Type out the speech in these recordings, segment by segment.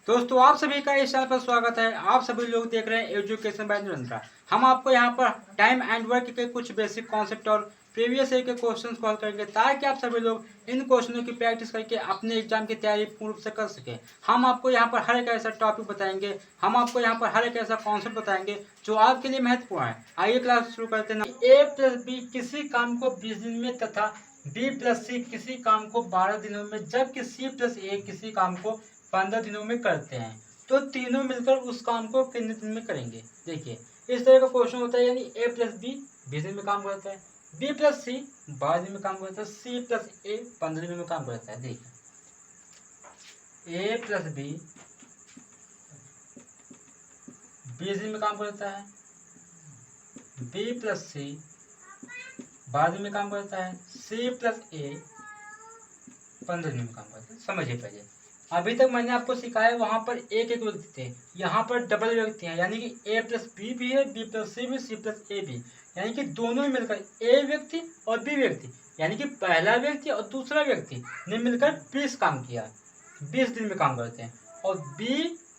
दोस्तों आप सभी का इस चैनल पर स्वागत है। आप सभी लोग देख रहे हैं एजुकेशन बाय निरंतर। हम आपको यहाँ पर टाइम एंड वर्क के कुछ बेसिक कॉन्सेप्ट और प्रीवियस ईयर के क्वेश्चंस को हल करेंगे ताकि आप सभी लोग इन क्वेश्चनों की प्रैक्टिस करके अपने एग्जाम की तैयारी पूर्ण रूप से कर सके। हम आपको यहाँ पर हर एक ऐसा टॉपिक बताएंगे, हम आपको यहाँ पर हर एक ऐसा कॉन्सेप्ट बताएंगे जो आपके लिए महत्वपूर्ण है। आइए क्लास शुरू करते हैं। A+B किसी काम को 20 दिन में तथा B+C किसी काम को 12 दिनों में, जबकि C+A किसी काम को 15 दिनों में करते हैं, तो तीनों मिलकर उस काम को कितने दिन में करेंगे। देखिए इस तरह का क्वेश्चन होता है, यानी A+B 20 दिन में काम करता है, B+C 12 दिन में काम करता है, C+A 15 दिन में काम करता है। देखिए A+B 20 दिन में काम करता है, B+C 12 दिन में काम करता है, C+A 15 दिन में काम करता है। समझिए पहले, अभी तक मैंने आपको सिखाया वहां पर एक एक व्यक्ति थे, यहाँ पर डबल व्यक्ति हैं, यानी कि A+B भी है, B+C भी, C+A भी, यानी कि दोनों मिलकर A व्यक्ति और B व्यक्ति, यानी कि पहला व्यक्ति और दूसरा व्यक्ति ने मिलकर 20 काम किया, 20 दिन में काम करते हैं। और B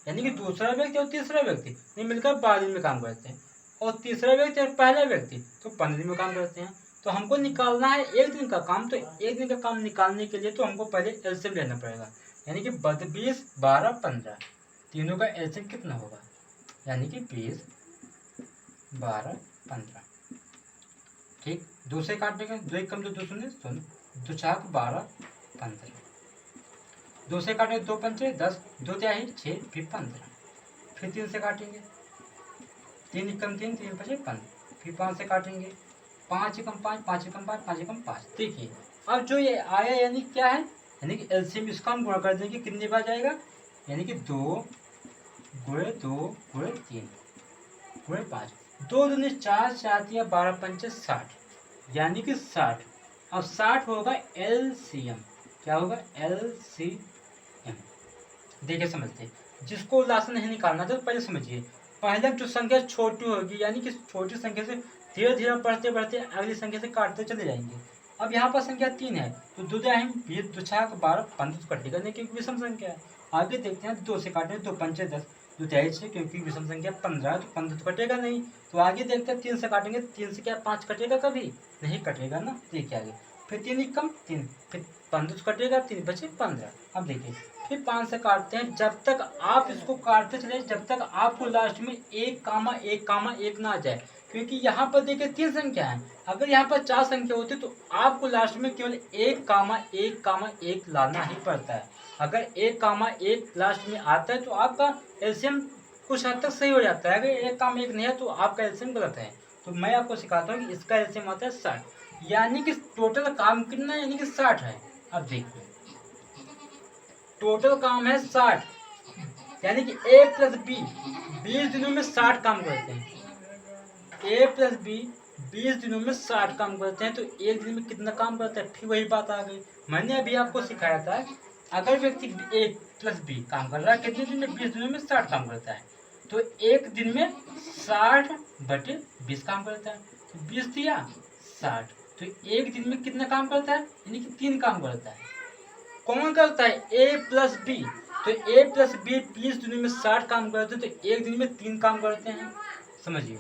यानी कि दूसरा व्यक्ति और तीसरा व्यक्ति ने मिलकर 12 दिन में काम करते हैं, और तीसरा व्यक्ति और पहला व्यक्ति तो 15 दिन में काम करते हैं। तो हमको निकालना है एक दिन का काम, तो एक दिन का काम निकालने के लिए तो हमको पहले एलसीएम लेना पड़ेगा, यानी कि 20, 12, 15 तीनों का एलसीएम कितना होगा, यानी कि 20, 12, 15। ठीक, दो से काटेंगे, दो एक कम दो शून्य, दो चाक 12, 15, दो से काटेंगे, दो पंचे 10, दो त्याही 6, फिर 15, फिर 3 से काटेंगे, 3 एकम 3, 3 बचे 15, फिर 5 से काटेंगे, 5 एकम 5, 5 एकम 5, 5 एकम 5। देखिए अब जो ये आया यानी क्या है, यानी कि एलसीएम इसका हम गुणा कर देंगे, कितनी बार जाएगा, यानी कि 2 गुणे 2 गुणे 3 गुणे 5, 2 दूनी 4, 4 या 12 पंचे 60, यानी कि 60। अब 60 होगा एलसीएम, क्या होगा एलसीएम। देखिए समझते, जिसको लास्ट नहीं निकालना तो पहले समझिए, पहले जो संख्या छोटी होगी, यानी कि छोटी संख्या से धीरे धीरे बढ़ते बढ़ते अगली संख्या से काटते चले जाएंगे। अब यहाँ पर संख्या 3 है, तो दो जाएंगे 20, 2 छाक 12, 15 तो कटेगा नहीं क्योंकि विषम संख्या है। आगे देखते हैं, 2 से काटें, 2 पंचे 10, 2 तिहाई 6, क्योंकि विषम संख्या 15 है तो 15 तो कटेगा नहीं। तो आगे देखते हैं, 3 से काटेंगे, 3 से क्या 5 कटेगा, कभी नहीं कटेगा ना। देखिए आगे, फिर 3 एकम 3, फिर 15 तो कटेगा, 3 बचे 15। अब देखिए फिर 5 से काटते हैं, जब तक आप इसको काटते चले, जब तक आपको लास्ट में 1, 1, 1 ना आ जाए, क्योंकि यहाँ पर देखिए 3 संख्या है। अगर यहाँ पर 4 संख्या होती तो आपको लास्ट में केवल 1, 1, 1 लाना ही पड़ता है। अगर 1, 1 लास्ट में आता है तो आपका एलसीएम कुछ हद तक सही हो जाता है। अगर 1, 1 नहीं है तो आपका एलसीएम गलत है। तो मैं आपको सिखाता हूँ कि इसका एलसीएम आता है 60, यानी कि टोटल काम कितना है, यानी कि 60 है। अब देखिए टोटल काम है 60, यानी कि A+B 20 दिनों में 60 काम करते हैं। A+B 20 दिनों में 60 काम करते हैं, तो एक दिन में कितना काम करता है, फिर वही बात आ गई। मैंने अभी आपको सिखाया था, अगर व्यक्ति A+B काम कर रहा है कितने दिन में, 20 दिनों में 60 काम करता है, तो एक दिन में 60/20 काम करता है, तो 20 दिया 60, तो एक दिन में कितना काम करता है, यानी कि 3 काम करता है। कौन करता है, A+B, तो A+B 20 दिनों में 60 काम करते हैं, तो एक दिन में 3 काम करते हैं। समझिए,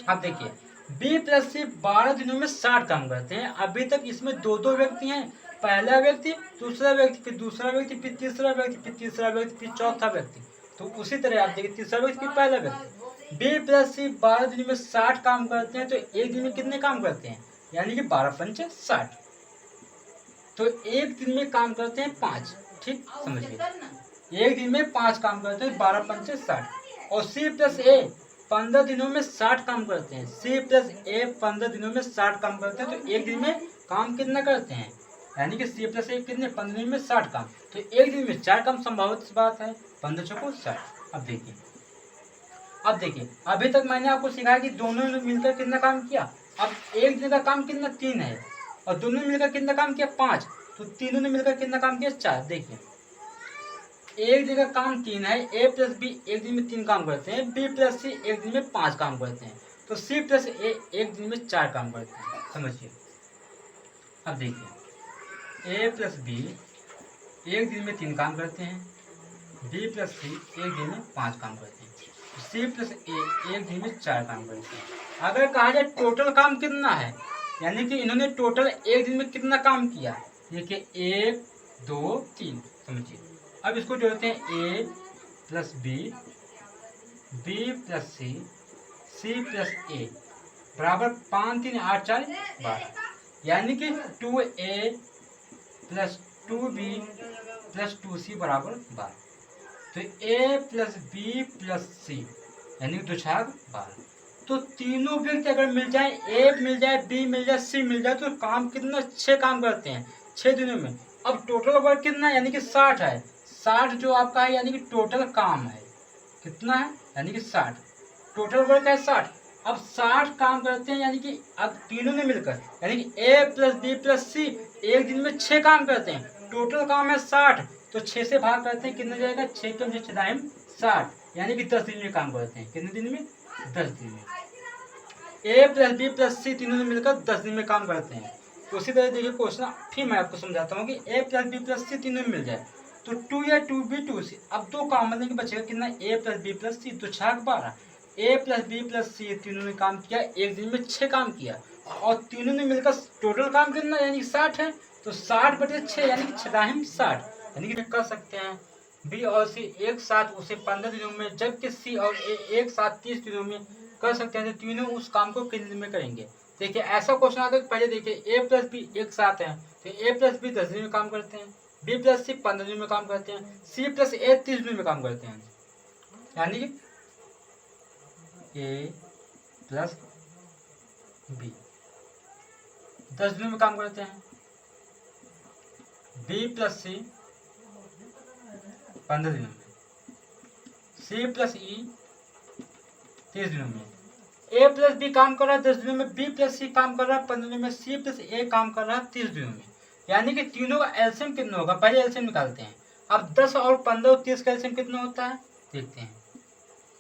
अब देखिए B+C 12 दिनों में 60 काम करते हैं। अभी तक इसमें दो दो व्यक्ति हैं, पहला व्यक्ति, दूसरा व्यक्ति, फिर दूसरा व्यक्ति, फिर तीसरा व्यक्ति, फिर तीसरा व्यक्ति, फिर चौथा व्यक्ति। तो उसी तरह आप देखिए, तीसरा व्यक्ति, फिर पहला व्यक्ति। B+C 12 दिनों में 60 काम करते हैं, तो एक दिन में कितने काम करते हैं, यानी कि 12 पंचे 60, तो एक दिन में काम करते हैं 5। ठीक, समझिए एक दिन में 5 काम करते हैं, 12 पंचे 60। और C+A 15 दिनों में 60 काम करते हैं, C+A 15 दिनों में 60 काम करते हैं, तो एक दिन में काम कितना करते हैं, यानी कि C+A कितने 15 दिन में 60 काम, तो एक दिन में 4 काम संभावित बात है, 15 चौको 60। अब देखिए अभी तक मैंने आपको सिखाया कि दोनों ने मिलकर कितना काम किया। अब एक दिन का काम कितना 3 है, और दोनों ने मिलकर कितना काम किया 5, तो तीनों ने मिलकर कितना काम किया 4। देखिए एक दिन का काम 3 है, A+B एक दिन में 3 काम करते हैं, B+C एक दिन में 5 काम करते हैं, तो C+A एक दिन में 4 काम करते हैं। समझिए, अब देखिए A+B एक दिन में 3 काम करते हैं, बी प्लस सी एक दिन में 5 काम करते हैं, सी प्लस ए एक दिन में 4 काम करते हैं। अगर कहा जाए टोटल काम कितना है, यानी कि इन्होंने टोटल एक दिन में कितना काम किया, देखिए 1 2 3, समझिए। अब इसको जोड़ते हैं ए प्लस बी, बी प्लस सी, सी प्लस ए बराबर 5 3 8 4 12, यानी कि 2a plus 2b plus 2c बराबर 12। तो a प्लस बी प्लस सी यानी कि 2 छाग 12। तो तीनों व्यक्ति अगर मिल जाए, ए मिल जाए, बी मिल जाए, सी मिल जाए, तो काम कितना 6 काम करते हैं 6 दिनों में। अब टोटल वर्क कितना है, यानी कि 60 है। 60 जो आपका है यानी कि टोटल काम है कितना है, यानी कि 60 टोटल वर्क है 60। अब 60 काम करते हैं, यानी कि अब तीनों ने मिलकर, यानी कि ए प्लस बी प्लस सी एक दिन में 6 काम करते हैं। टोटल काम है 60, तो 6 से भाग करते हैं, कितना जाएगा 6 के 60, यानी कि 10 दिन में काम करते हैं। कितने दिन में, 10 दिन में। ए प्लस बी प्लस सी तीनों ने मिलकर 10 दिन में काम करते हैं। तो उसी तरह देखिए क्वेश्चन फिर मैं आपको समझाता हूँ कि ए प्लस बी प्लस सी तीनों में मिल जाए तो 2 या 2b 2c। अब 2 काम मतलब कि बचेगा कितना, ए प्लस बी प्लस सी, तो 6 12। ए प्लस बी प्लस सी तीनों ने काम किया, एक दिन में 6 काम किया, और तीनों ने मिलकर टोटल काम कितना यानी कि 60 है। तो 60 बटे 6 यानी कि 60, यानी कि कर सकते हैं बी और सी एक साथ उसे 15 दिनों में, जबकि सी और ए एक साथ 30 दिनों में कर सकते हैं। तो तीनों उस काम को कितने दिन में करेंगे। देखिए ऐसा क्वेश्चन आता है, पहले देखिए ए प्लस बी एक साथ है, तो ए प्लस बी 10 दिन में काम करते हैं, बी प्लस सी 15 दिन में काम करते हैं, सी प्लस ए 30 दिन में काम करते हैं। यानी कि ए प्लस बी 10 दिनों में काम करते हैं, बी प्लस सी 15 दिनों में, सी प्लस ई 30 दिनों में। ए प्लस बी काम कर रहा है 10 दिनों में, बी प्लस सी काम कर रहा है 15 दिनों में, सी प्लस ए काम कर रहा है 30 दिनों में। यानी कि तीनों का एलसीएम कितना होगा, पहले एलसीएम निकालते हैं। अब 10 और 15 और 30 का एलसीएम कितना होता है, देखते हैं।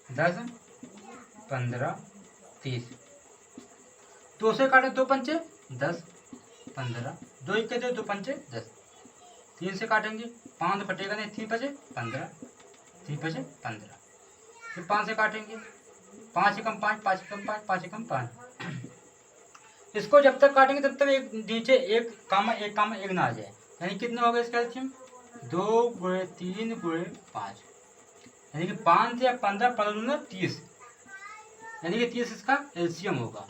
10 15 30, 2 से काटे 2 पंचे 10 15, 2 इक्के 2 पंचे 10, 3 से काटेंगे 5 फटेगा नहीं, 3 बचे 15, 3 बचे 15, फिर 5 से काटेंगे 5 एकम 5, 5 एकम 5, 5 एकम 5। इसको जब तक काटेंगे तब तक एक नीचे एक कामा एक ना आ जाए, यानी कितना होगा इसका एलसीएम 2 गुणे 3 गुणे 5, यानी कि 5 या 15 15 30, यानी कि 30 इसका एलसीएम होगा।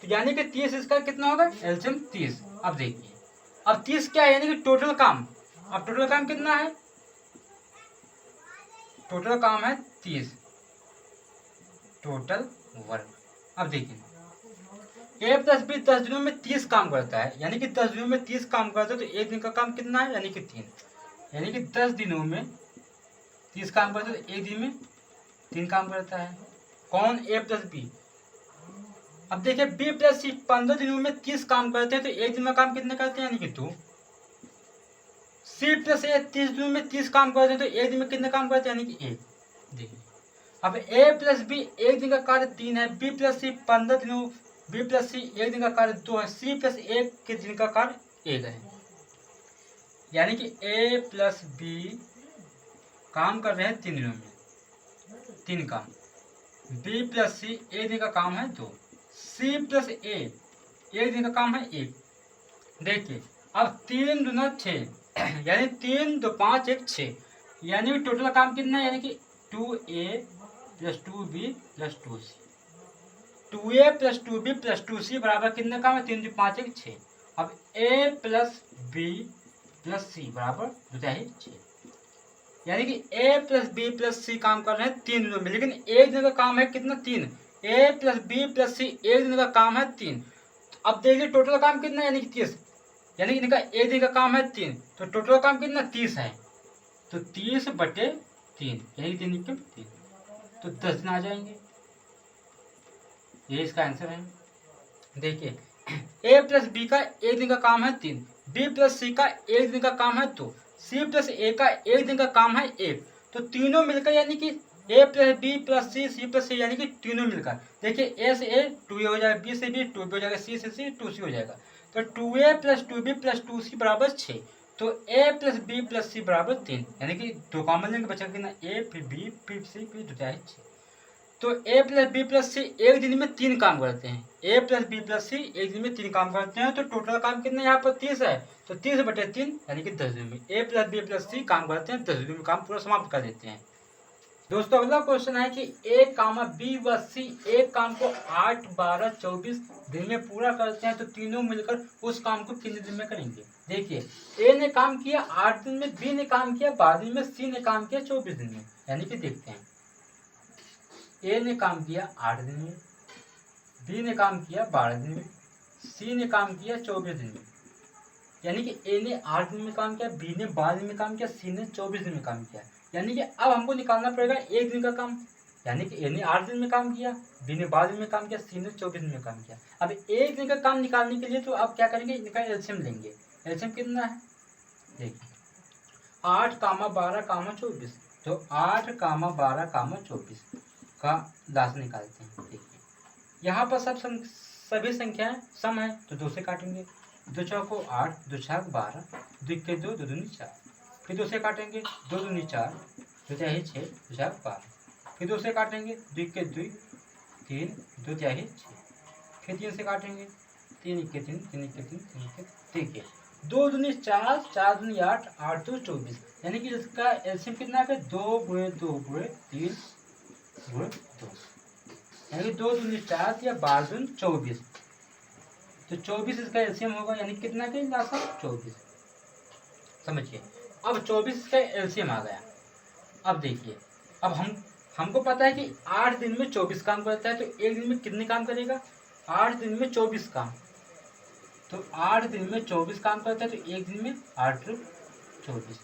तो यानी कि 30 इसका कितना होगा एलसीएम 30। अब देखिए अब 30 क्या है, यानी कि टोटल काम। अब टोटल काम कितना है, टोटल काम है 30, टोटल वर्क। अब देखिए ए प्लस बी 10 दिनों में 30 काम करता है, यानी कि 10 दिनों में 30 काम करता है, तो एक दिन का काम कितना है, यानी कि 3, यानी कि 10 दिनों में 30 काम करता है, तो एक दिन में 3 काम करता है। कौन, ए प्लस बी। अब देखिए बी प्लस सी 15 दिनों में 30 काम करते हैं, तो एक दिन में काम कितने करते हैं, यानी कि 2। सी प्लस ए 30 दिनों में 30 काम करते हैं, तो एक दिन में कितने काम करते हैं, यानी कि 1। देखिए अब ए प्लस बी एक दिन का कार्य 3 है, बी प्लस सी 15 दिनों, बी प्लस सी एक दिन का कार्य 2 है, सी प्लस ए के दिन का कार्य 1 है। यानी कि ए प्लस बी काम कर रहे हैं 3 दिनों में 3 काम, बी प्लस सी एक दिन का काम है 2, सी प्लस ए एक दिन का काम है 1। देखिए अब 3 दूना 6, यानी 3 2 5 1 6, यानी कि टोटल काम कितना है, यानी कि 2a plus 2b plus 2c, 2a plus 2b plus 2c बराबर कितने काम है, 3 2 5 1 6। अब a plus b plus c बराबर 2 6, यानी कि a plus b plus c काम कर रहे हैं 3 दिनों में, लेकिन एक दिन का काम है कितना 3। a plus b plus c एक दिन का काम है 3। अब देखिए टोटल काम कितना है, यानी कि 30, यानी कि इनका एक दिन का काम है 3, तो टोटल काम कितना 30 है, तो 30 बटे 3 यानी कि 3, तो 10 दिन आ जाएंगे। ये इसका आंसर है। देखिए ए प्लस बी का एक दिन का काम है 3, बी प्लस सी का एक दिन का काम है 2, सी प्लस ए का एक दिन का काम है 1, तो तीनों मिलकर यानी कि ए प्लस बी प्लस सी, सी प्लस सी, यानी कि तीनों मिलकर देखिए ए से ए 2a हो जाएगा, बी से बी 2b हो जाएगा, सी से सी 2c हो जाएगा। तो 2a plus 2b plus 2c बराबर 6। तो ए प्लस बी प्लस सी बराबर 3, यानी कि दो कॉमन लेंगे बचा कितना, ए फिर बी फिर सी फिर 2 4 6। तो ए प्लस बी प्लस सी एक दिन में 3 काम करते हैं, ए प्लस बी प्लस सी एक दिन में 3 काम करते हैं। तो टोटल काम कितना यहाँ पर 30 है, तो 30/3 यानी कि 10 दिन में ए प्लस बी प्लस सी काम करते हैं, 10 दिन में काम पूरा समाप्त कर देते हैं। दोस्तों अगला क्वेश्चन है कि ए कामा बी व सी एक काम को 8 12 24 दिन में पूरा करते हैं, तो तीनों मिलकर उस काम को कितने दिन में करेंगे। देखिए ए ने काम किया 8 दिन में, बी ने काम किया 12 दिन में, सी ने काम किया 24 दिन में। यानी कि देखते हैं, ए ने काम किया 8 दिन में, बी ने काम किया 12 दिन में, सी ने काम किया 24 दिन में। यानी कि ए ने 8 दिन में काम किया, बी ने 12 दिन में काम किया, सी ने 24 दिन में काम किया। यानी कि अब हमको निकालना पड़ेगा एक दिन का काम। यानी कि ए ने 8 दिन में काम किया, बी ने 12 दिन में काम किया, सी ने 24 दिन में काम किया। अब एक दिन का काम निकालने के लिए तो आप क्या करेंगे, इनका एलसीएम लेंगे। एलसीएम कितना है, देखिए 8 कामा 12 कामा 24, तो 8 कामा 12 कामा 24 का लास्ट निकालते हैं। देखिए यहाँ पर सभी संख्याएं सम है, तो 2 से काटेंगे, 2 चौको 8, 2 छक 12, 2 के 2, 2 दूनी 4, फिर 2 से काटेंगे, 2 दूनी 4, 2 चाहे 6, 2 छक 12, फिर 2 से काटेंगे, 2 के 2 3, 2 चाहे 6, फिर 3 से काटेंगे, 3 के 3, 3 के 3, 3 के। देखिए 2 दूनी 4, 4 दूनी 8, 8 2 24, यानी कि इसका एलसीएम कितना है, 2 गुणे 2 गुणे 3 गुणे 2, यानी कि 2 दूनी 4 या 12 दूनी 24, तो 24 इसका एलसीएम होगा, यानी कितना के लास्ट 24। समझिए अब 24 का एलसीएम आ गया। अब देखिए, अब हमको पता है कि 8 दिन में 24 काम करता है, तो एक दिन में कितने काम करेगा, 8 दिन में 24 काम। तो 8 दिन में 24 काम करता है, तो एक दिन में 8 24,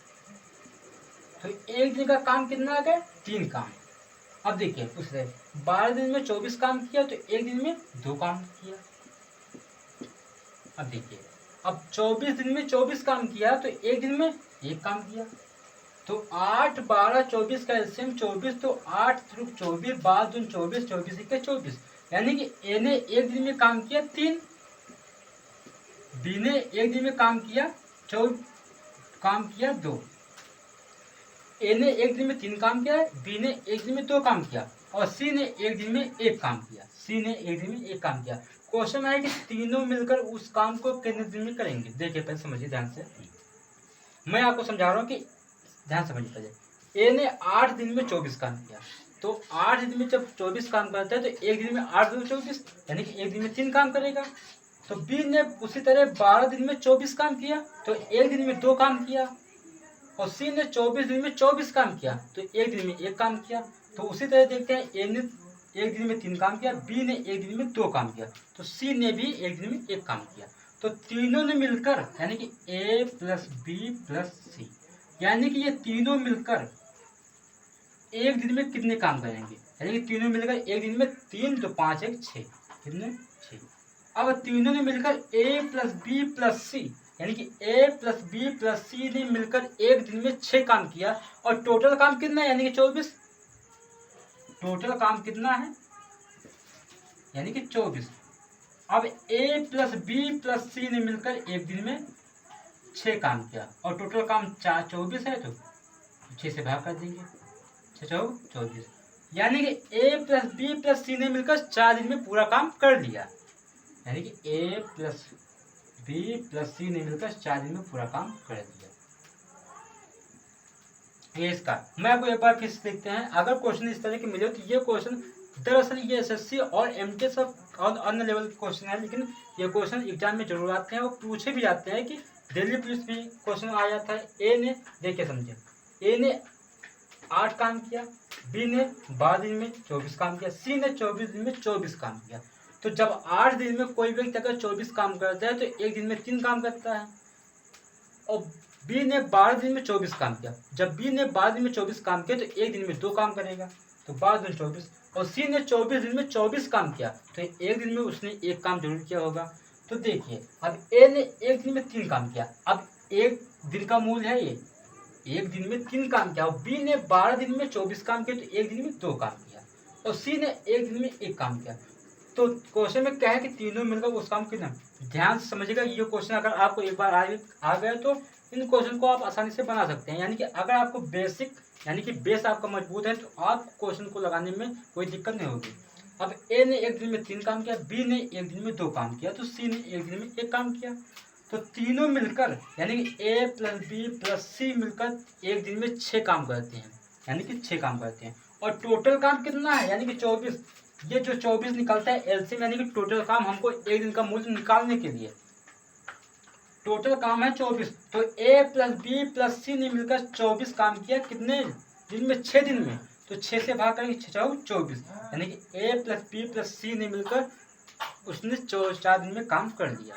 तो एक दिन का काम कितना आ गया, 3 काम। अब देखिए उसने 12 दिन में 24 काम किया, तो एक दिन में 2 काम किया। अब देखिए, अब 24 दिन में 24 काम किया, तो एक दिन में 1 काम किया। तो 8 12 24 का एलसीएम 24, तो 8 3 24, 12 दूनी 24, 24 1 24, यानी कि ए ने एक दिन में काम किया 3, बी ने एक दिन में काम किया 2, ए ने एक दिन में 3 काम किया, बी ने एक दिन में 2 काम किया, और सी ने एक दिन में 1 काम किया। क्वेश्चन है कि तीनों मिलकर उस काम को कितने दिन में करेंगे। देखिए पहले समझिए ध्यान से, मैं आपको समझा रहा हूँ कि ध्यान समझिए पहले। ए ने 8 दिन में 24 काम किया, तो 8 दिन में जब 24 काम करता है, तो एक दिन में 8 दूनी 24, यानी कि एक दिन में 3 काम करेगा। तो बी ने उसी तरह 12 दिन में 24 काम किया, तो एक दिन में 2 काम किया, और सी ने 24 दिन में 24 काम किया, तो एक दिन में 1 काम किया। तो उसी तरह देखते हैं, ए ने एक दिन में 3 काम किया, बी ने एक दिन में 2 काम किया, तो सी ने भी एक दिन में 1 काम किया। तो तीनों ने मिलकर, यानी कि ए प्लस बी प्लस सी, यानी कि ये तीनों मिलकर एक दिन में कितने काम करेंगे, यानी कि तीनों मिलकर एक दिन में 3 2 5 1 6, कितने 6। अब तीनों ने मिलकर ए प्लस बी प्लस सी, यानी कि ए प्लस बी प्लस सी ने मिलकर एक दिन में 6 काम किया, और टोटल काम कितना है, यानी कि 24। टोटल काम कितना है, यानी कि 24। अब ए प्लस बी प्लस सी ने मिलकर एक दिन में 6 काम किया, और टोटल काम 24 है, तो 6 से भाग कर देंगे, 6 4 24, यानी कि ए प्लस बी प्लस सी ने मिलकर 4 दिन में पूरा काम कर लिया। यानी कि ए प्लस बी प्लस सी ने मिलकर 4 दिन में पूरा काम कर दिया। ये इसका मैं आपको एक बार फिर से देखते हैं। अगर क्वेश्चन इस तरह के मिले तो ये क्वेश्चन दरअसल ये एसएससी और एमटीएस और अन्य लेवल के क्वेश्चन है, लेकिन ये क्वेश्चन एग्जाम में जरूर आते हैं और पूछे भी जाते हैं कि दिल्ली पुलिस में क्वेश्चन आ जाता है। ए ने देखिए समझे, ए ने 8 काम किया, बी ने 12 दिन में 24 काम किया, सी ने 24 दिन में 24 काम किया। तो जब 8 दिन में कोई व्यक्ति अगर 24 काम करता है, तो एक दिन में 3 काम करता है। और बी ने 12 दिन में 24 काम किया, जब बी ने 12 दिन में 24 काम किया, तो एक दिन में 2 काम करेगा, तो 12 दिन 24। और सी ने 24 दिन में 24 काम किया, तो एक दिन में उसने 1 काम जरूर किया होगा। तो देखिए अब ए ने एक दिन में 3 काम किया, अब एक दिन का मूल है ये, एक दिन में 3 काम किया। और बी ने 12 दिन में 24 काम किया, तो एक दिन में 2 काम किया, और सी ने एक दिन में 1 काम किया। तो क्वेश्चन में क्या है कि तीनों मिलकर उस काम कितना। ध्यान से समझिएगा, ये क्वेश्चन अगर आपको एक बार आ गया तो इन क्वेश्चन को आप आसानी से बना सकते हैं। यानी कि अगर आपको बेसिक यानी कि बेस आपका मजबूत है तो आप क्वेश्चन को लगाने में कोई दिक्कत नहीं होगी। अब ए ने एक दिन में 3 काम किया, बी ने एक दिन में 2 काम किया, तो सी ने एक दिन में 1 काम किया। तो तीनों मिलकर यानी कि ए प्लस बी प्लस सी मिलकर एक दिन में 6 काम करते हैं, यानी कि 6 काम करते हैं। और टोटल काम कितना है, यानी कि 24। ये जो 24 निकलता है एलसीएम, यानी कि टोटल काम हमको एक दिन का मूल्य निकालने के लिए टोटल काम है 24। तो ए प्लस बी प्लस सी ने मिलकर 24 काम किया, कितने दिन में, 6 दिन में। तो 6 से भाग करेंगे 6 24, यानी कि ए प्लस बी प्लस सी ने मिलकर उसने 4 दिन में काम कर दिया।